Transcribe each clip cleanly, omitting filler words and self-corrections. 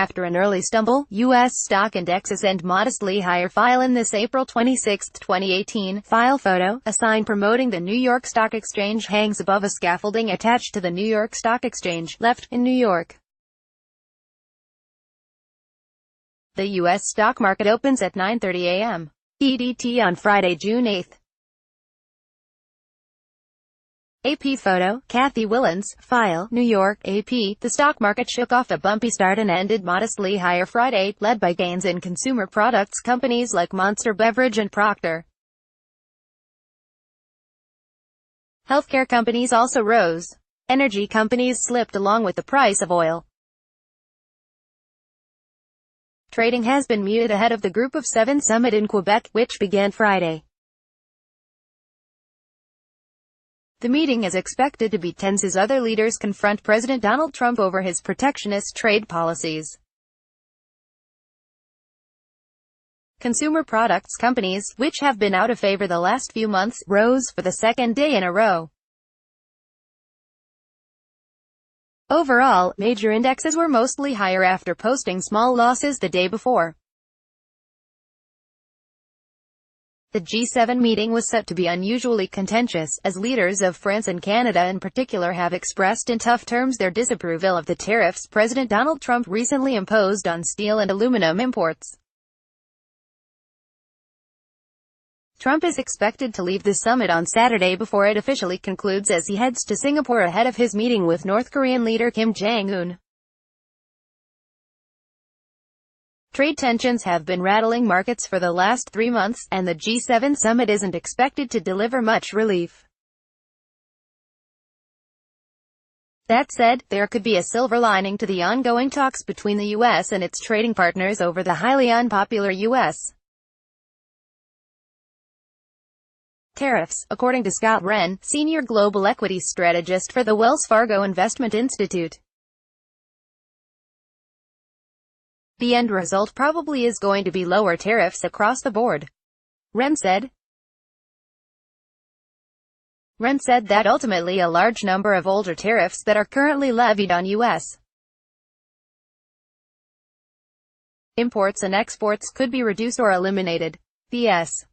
After an early stumble, U.S. stock indexes end modestly higher. File in this April 26, 2018. File photo. A sign promoting the New York Stock Exchange hangs above a scaffolding attached to the New York Stock Exchange, left, in New York. The U.S. stock market opens at 9:30 a.m. EDT on Friday, June 8. AP photo. Kathy Willans. File. New York. AP. The stock market shook off a bumpy start and ended modestly higher Friday, led by gains in consumer products companies like Monster Beverage and Procter. Healthcare companies also rose. Energy companies slipped along with the price of oil. Trading has been muted ahead of the Group of Seven summit in Quebec, which began Friday. The meeting is expected to be tense as other leaders confront President Donald Trump over his protectionist trade policies. Consumer products companies, which have been out of favor the last few months, rose for the second day in a row. Overall, major indexes were mostly higher after posting small losses the day before. The G7 meeting was set to be unusually contentious, as leaders of France and Canada in particular have expressed in tough terms their disapproval of the tariffs President Donald Trump recently imposed on steel and aluminum imports. Trump is expected to leave the summit on Saturday before it officially concludes as he heads to Singapore ahead of his meeting with North Korean leader Kim Jong-un. Trade tensions have been rattling markets for the last 3 months, and the G7 summit isn't expected to deliver much relief. That said, there could be a silver lining to the ongoing talks between the U.S. and its trading partners over the highly unpopular U.S. tariffs, according to Scott Wren, senior global equities strategist for the Wells Fargo Investment Institute. The end result probably is going to be lower tariffs across the board, Wren said. Wren said that ultimately a large number of older tariffs that are currently levied on U.S. imports and exports could be reduced or eliminated. B.S.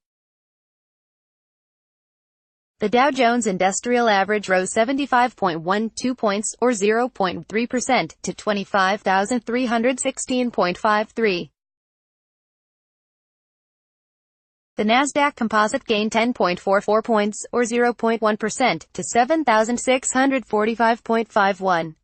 The Dow Jones Industrial Average rose 75.12 points, or 0.3%, to 25,316.53. The Nasdaq Composite gained 10.44 points, or 0.1%, to 7,645.51.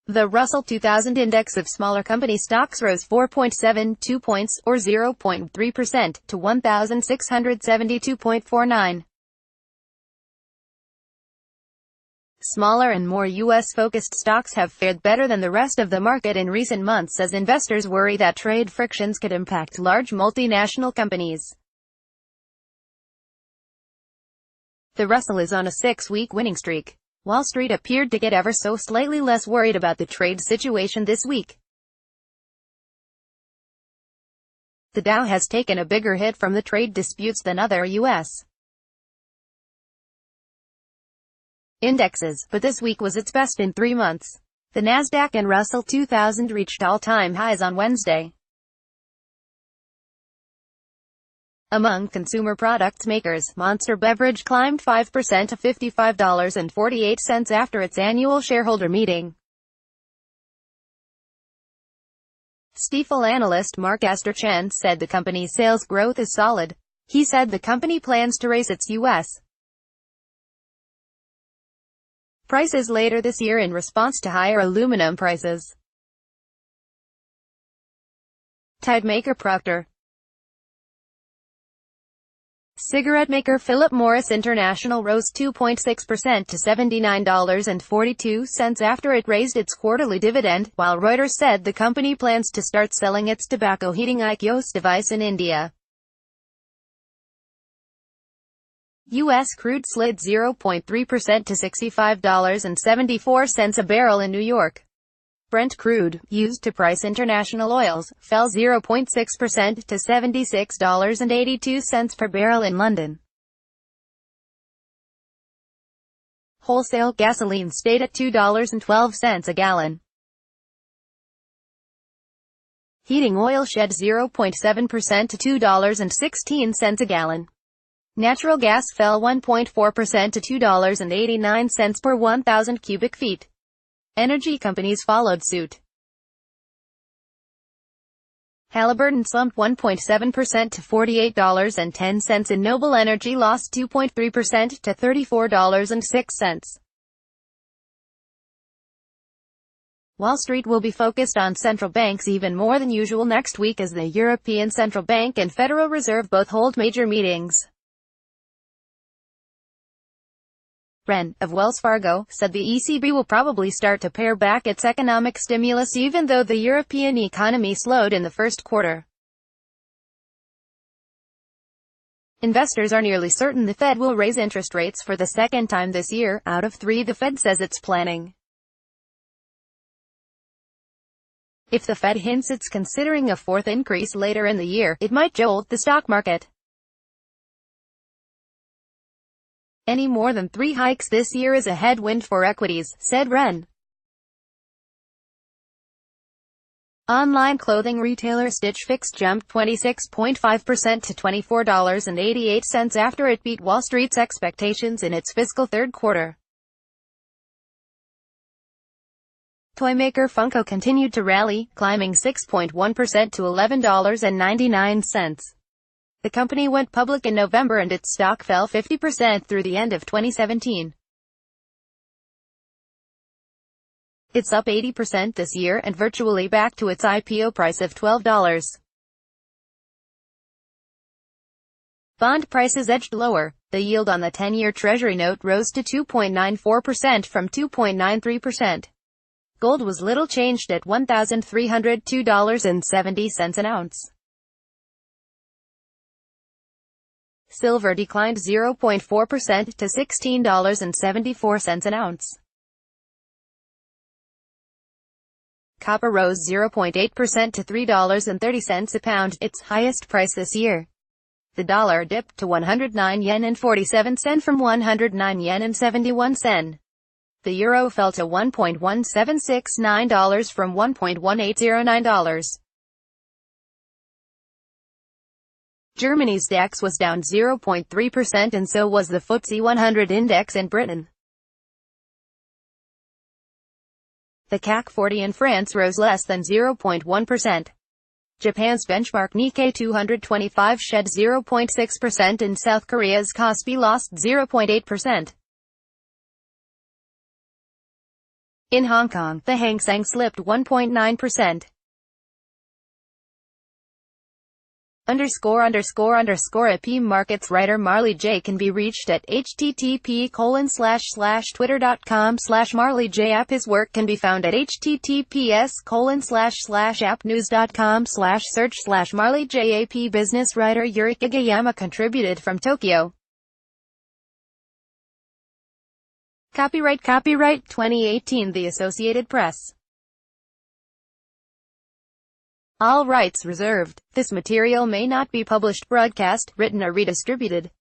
The Russell 2000 Index of smaller company stocks rose 4.72 points, or 0.3%, to 1,672.49. Smaller and more U.S.-focused stocks have fared better than the rest of the market in recent months as investors worry that trade frictions could impact large multinational companies. The Russell is on a 6-week winning streak. Wall Street appeared to get ever so slightly less worried about the trade situation this week. The Dow has taken a bigger hit from the trade disputes than other U.S. indexes, but this week was its best in 3 months. The Nasdaq and Russell 2000 reached all-time highs on Wednesday. Among consumer products makers, Monster Beverage climbed 5% to $55.48 after its annual shareholder meeting. Stifel analyst Mark Astrachan said the company's sales growth is solid. He said the company plans to raise its U.S. prices later this year in response to higher aluminum prices. Tide maker Procter. Cigarette maker Philip Morris International rose 2.6% to $79.42 after it raised its quarterly dividend, while Reuters said the company plans to start selling its tobacco heating IQOS device in India. U.S. crude slid 0.3% to $65.74 a barrel in New York. Brent crude, used to price international oils, fell 0.6% to $76.82 per barrel in London. Wholesale gasoline stayed at $2.12 a gallon. Heating oil shed 0.7% to $2.16 a gallon. Natural gas fell 1.4% to $2.89 per 1,000 cubic feet. Energy companies followed suit. Halliburton slumped 1.7% to $48.10 and Noble Energy lost 2.3% to $34.06. Wall Street will be focused on central banks even more than usual next week as the European Central Bank and Federal Reserve both hold major meetings. Ren, of Wells Fargo, said the ECB will probably start to pare back its economic stimulus even though the European economy slowed in the first quarter. Investors are nearly certain the Fed will raise interest rates for the second time this year, out of 3 the Fed says it's planning. If the Fed hints it's considering a 4th increase later in the year, it might jolt the stock market. Any more than 3 hikes this year is a headwind for equities, said Ren. Online clothing retailer Stitch Fix jumped 26.5% to $24.88 after it beat Wall Street's expectations in its fiscal third quarter. Toymaker Funko continued to rally, climbing 6.1% to $11.99. The company went public in November and its stock fell 50% through the end of 2017. It's up 80% this year and virtually back to its IPO price of $12. Bond prices edged lower. The yield on the 10-year Treasury note rose to 2.94% from 2.93%. Gold was little changed at $1,302.70 an ounce. Silver declined 0.4% to $16.74 an ounce. Copper rose 0.8% to $3.30 a pound, its highest price this year. The dollar dipped to 109 yen and 47 sen from 109 yen and 71 sen. The euro fell to $1.1769 from $1.1809. Germany's DAX was down 0.3% and so was the FTSE 100 index in Britain. The CAC 40 in France rose less than 0.1%. Japan's benchmark Nikkei 225 shed 0.6% and South Korea's Kospi lost 0.8%. In Hong Kong, the Hang Seng slipped 1.9%. ____ AP Markets writer Marley J can be reached at http://twitter.com/marleyjapp. His work can be found at https://appnews.com/. Search/marleyjap. Business writer Yuri Kagayama contributed from Tokyo. Copyright 2018 The Associated Press. All rights reserved. This material may not be published, broadcast, written or redistributed.